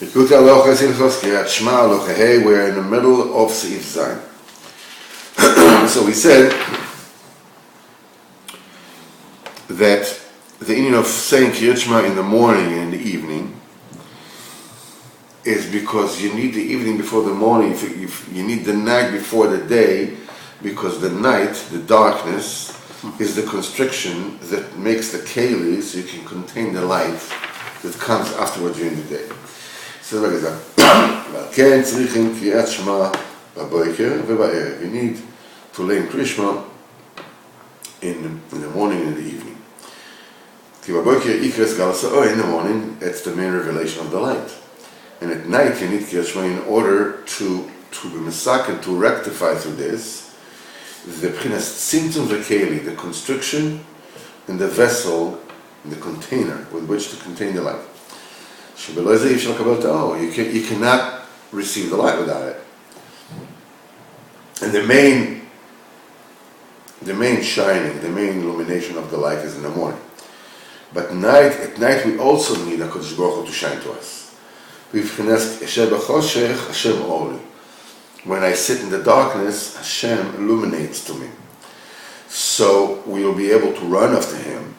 Likutei Halachot Krias Shma Likutei. We're in the middle of Seif Zayin. So we said that the meaning of saying Krias Shma in the morning and in the evening is because you need the evening before the morning. If you need the night before the day, because the night, the darkness, is the constriction that makes the keli so you can contain the light that comes afterwards during the day. So like that. You need to learn Krias Shma in the morning and in the evening. In the morning, it's the main revelation of the light. And at night, you need Krias Shma in order to be misaken, to rectify through this the tzimtzum, the constriction in the vessel, in the container with which to contain the light. You cannot receive the light without it. And the main shining, the main illumination of the light is in the morning. But at night we also need HaKadosh Baruch Hu to shine to us. When I sit in the darkness, Hashem illuminates to me. So we will be able to run after Him,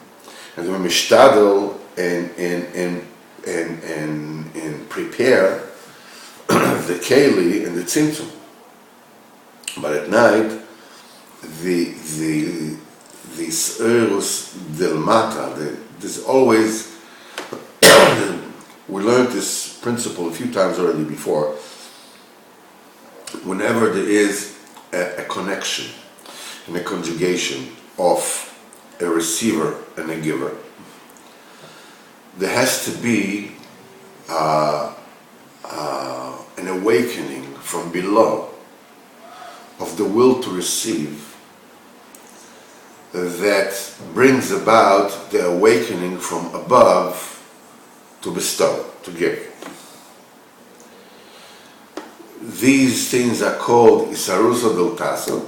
and we mishtadel and prepare the keli and the tzimtzum. But at night, the seirus del mata, there's always we learned this principle a few times already before. Whenever there is a connection and a conjugation of a receiver and a giver, there has to be an awakening from below of the will to receive that brings about the awakening from above to bestow, to give. These things are called Isarusa del Tasso,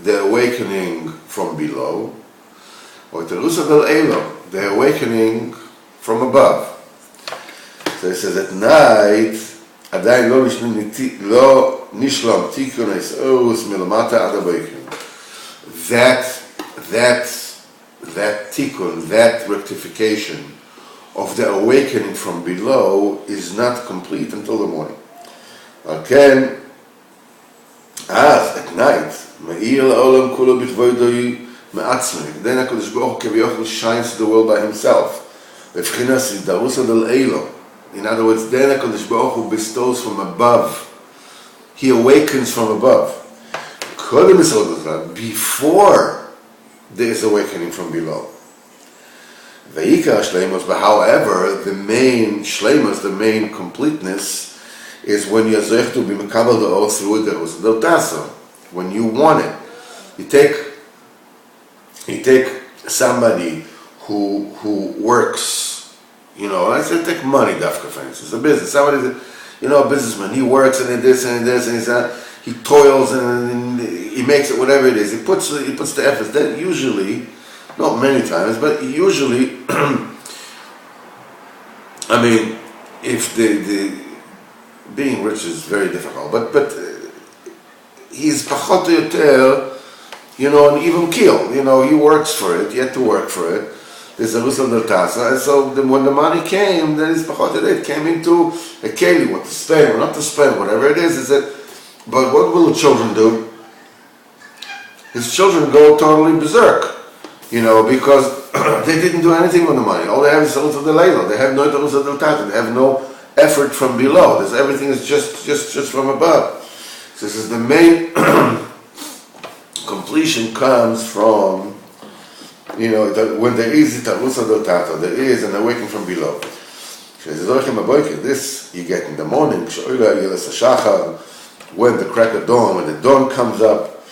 the awakening from below, or Terusa del Elo, the awakening from above. So it says at night, Adayin lo nishlam tikun Isaurus milamata ad haboker. That tikkun, that rectification of the awakening from below is not complete until the morning. Again, as at night, Me'ir la'olam kulo b'chvoidoi me'atzmei. Then HaKadosh Baruch Hu Keviyachol shines to the world by Himself. V'fchinas darusa del Elo. In other words, then HaKadosh Baruch Hu bestows from above. He awakens from above. Before there is awakening from below. V'yikar shleimus, but however, the main shleimus, the main completeness, is when you are to be mekabel the oath through the Rusa del Tasso. When you want it, you take somebody who works, I said take money, dafka for instance, a business. Somebody, a businessman. He works and this and this, and he toils and he makes it whatever it is. He puts the effort. That usually, not many times, but usually, if the being rich is very difficult, but he's pachot yoter, an even keel. He works for it. He had to work for it. There's a Rusa del Tasa, and so when the money came, then his pachot yoter, it came into a keli, what to spend, or not to spend, whatever it is. But what will the children do? His children go totally berserk, because they didn't do anything with the money. All they have is Rusa del Elo. They have no Rusa del Tasa. They have no effort from below. Everything is just from above. So this is the main completion comes from, when there is Rusa del Tato, there is an awakening from below. This you get in the morning, when the crack of dawn, when the dawn comes up,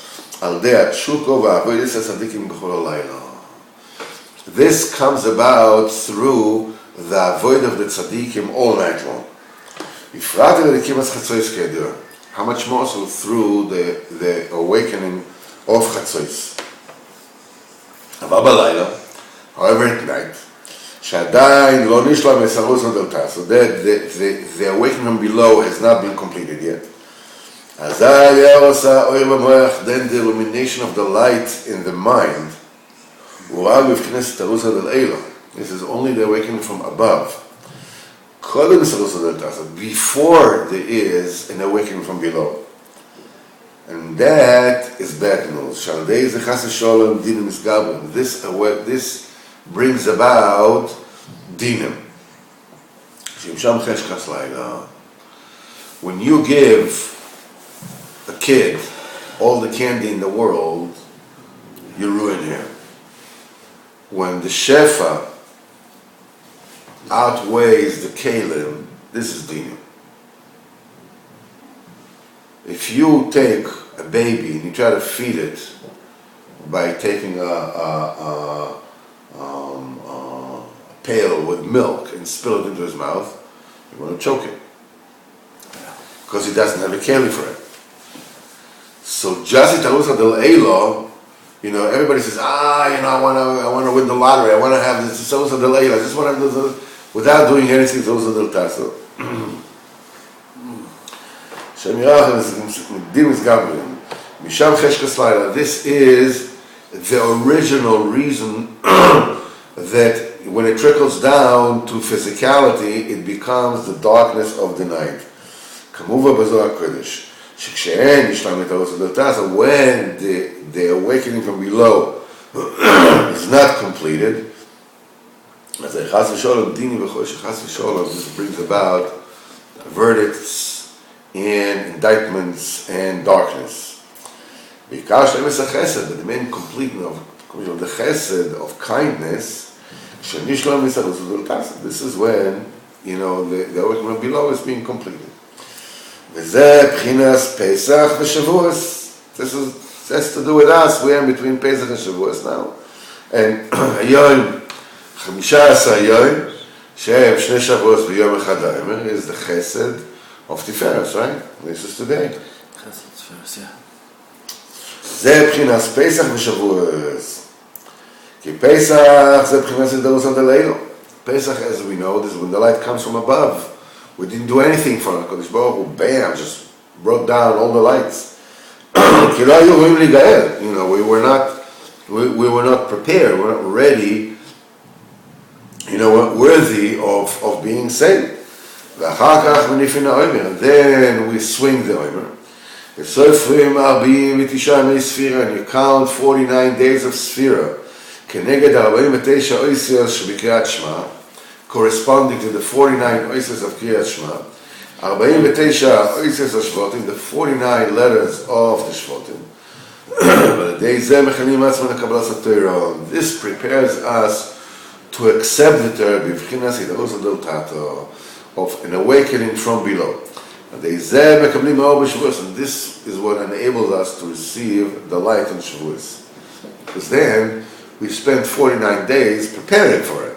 this comes about through the avoid of the tzaddikim all night long. How much more so through the awakening of Chatzos. However, at night, שעדיין לא נשלם לסרוס הדלתה, so that the awakening from below has not been completed yet. Then the illumination of the light in the mind, this is only the awakening from above. Before there is an awakening from below. And that is bad news. This brings about dinim. When you give a kid all the candy in the world, you ruin him. When the shefa outweighs the kalim, this is dinim. If you take a baby and you try to feed it by taking a pail with milk and spill it into his mouth, you're going to choke him because he doesn't have a keli for it. So just italusa del elo, everybody says, I want to win the lottery, I want to have this italusa del elo, I just want to do this, without doing anything italusa del tasso. This is the original reason that when it trickles down to physicality, it becomes the darkness of the night. When the awakening from below is not completed, this brings about verdicts and indictments and darkness. But the main completion of the chesed of kindness, this is when the awakening below is being completed. This has to do with us. We are between Pesach and Shavuos now. And היום 15 יום, שהם שני שבועות ויום אחד האמר, is the chesed of Tiferes, right? This is today. Chesed Tiferes, yeah. זה בחינת פסח ושבועות. כי פסח זה בחינת סדרוס עד הלילה. Pesach, as we know, is when the light comes from above. We didn't do anything for it. HaKadosh Baruch Hu, bam, just brought down all the lights. כי לא היו רואים להיגאל. We were not prepared. We were not ready. Worthy of being saved. ואחר כך מניפין האוימר. Then we swing the oimer. וסופרים 49 ימי ספירה, and you count 49 days of ספירה. כנגד 49 אויסיות שבקריאת שמע, corresponding to the 49 oases of Krias Shma, 49 oases of Shvotim, the 49 letters of the Shvotim. This prepares us to accept the Torah of an awakening from below. And this is what enables us to receive the light in Shavuos. Because then we spend 49 days preparing for it.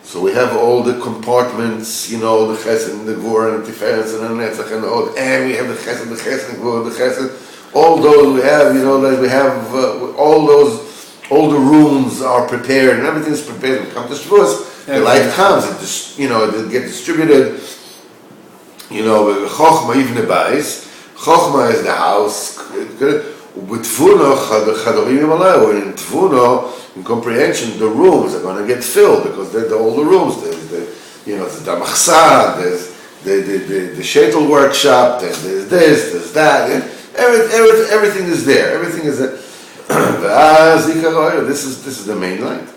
So we have all the compartments, the Chesed, and the Gvura, and the Tiferes, and the Netzach, and we have the Chesed, the Gvura, the Chesed. All those we have, we have all the rooms are prepared, and everything is prepared. We come to Shavuos, the light comes, it gets distributed. Chochma Yivne Bais. Chochma is the house. With Tvuno, Chadorim Yimaleh, in Tvuno, in comprehension, the rooms are going to get filled because they're all the rooms. There's the Machsa, there's the Shetel workshop, there's this, there's that. Everything is there. Everything is there. This is the main light.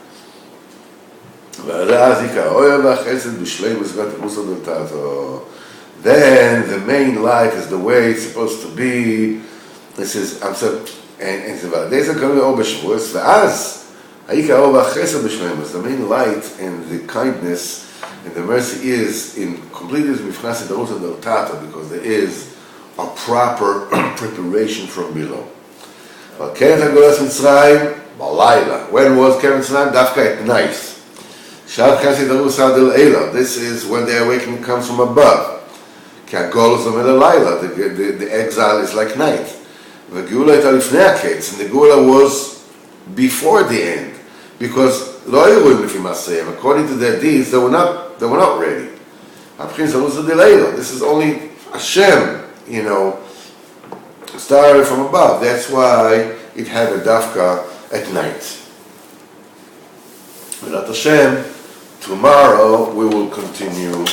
Then the main light is the way it's supposed to be. This is the main light and the kindness and the mercy is in completeness because there is a proper preparation from below. When was Keren Mitzrayim? Dafka at night. This is when the awakening comes from above. The exile is like night. And the Geula was before the end. because according to their deeds, they were not ready. This is only Hashem, started from above. That's why it had a dafka at night. Without Hashem, tomorrow we will continue